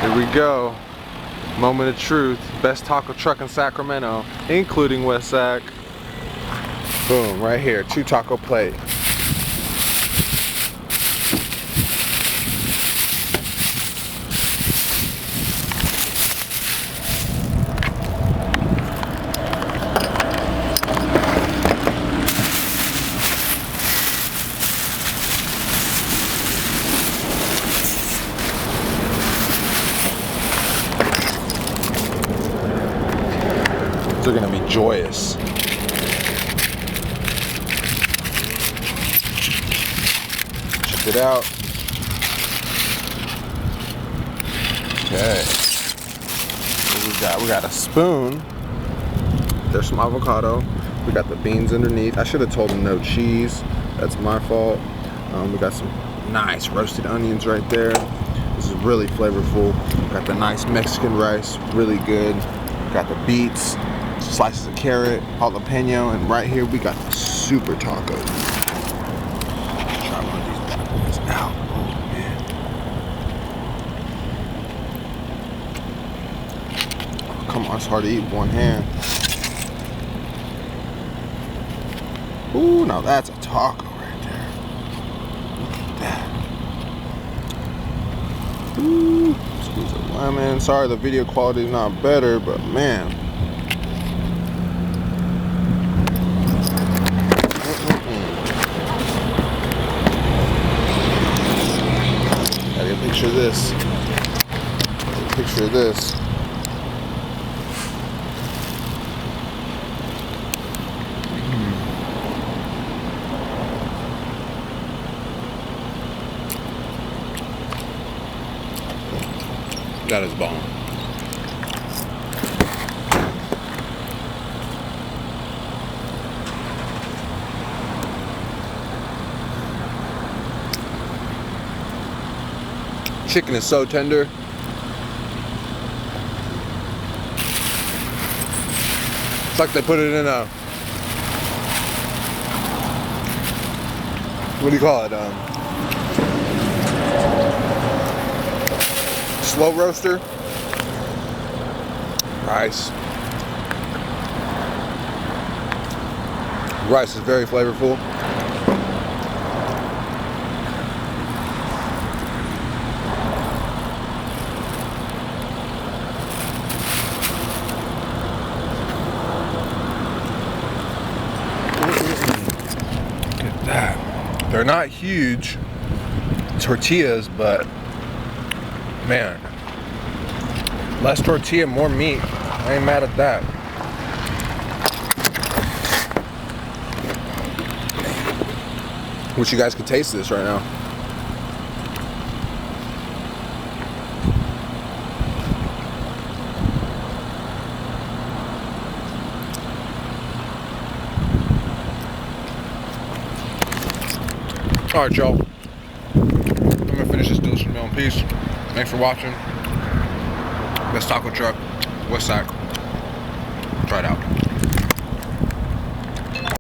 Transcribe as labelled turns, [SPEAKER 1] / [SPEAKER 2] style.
[SPEAKER 1] Here we go. Moment of truth. Best taco truck in Sacramento, including West Sac. Boom, right here. 2 taco plate. They're gonna be joyous. Check it out. Okay. What we got a spoon. There's some avocado. We got the beans underneath. I should have told them no cheese. That's my fault. We got some nice roasted onions right there. This is really flavorful. Got the nice Mexican rice, really good. Got the beets, slices of carrot, jalapeno, and right here we got the super taco. Try one of these bad boys out. Oh man. Oh, come on, it's hard to eat with one hand. Ooh, now that's a taco right there. Look at that. Ooh, squeeze a lemon. Sorry the video quality is not better, but man. Picture this. Picture this. That is bomb. Chicken is so tender. It's like they put it in a, what do you call it? Slow roaster. Rice. Rice is very flavorful. They're not huge tortillas, but man, less tortilla, more meat. I ain't mad at that. Wish you guys could taste this right now. Alright, y'all. I'm gonna finish this delicious meal in peace. Thanks for watching. Best taco truck, West Sac. Try it out.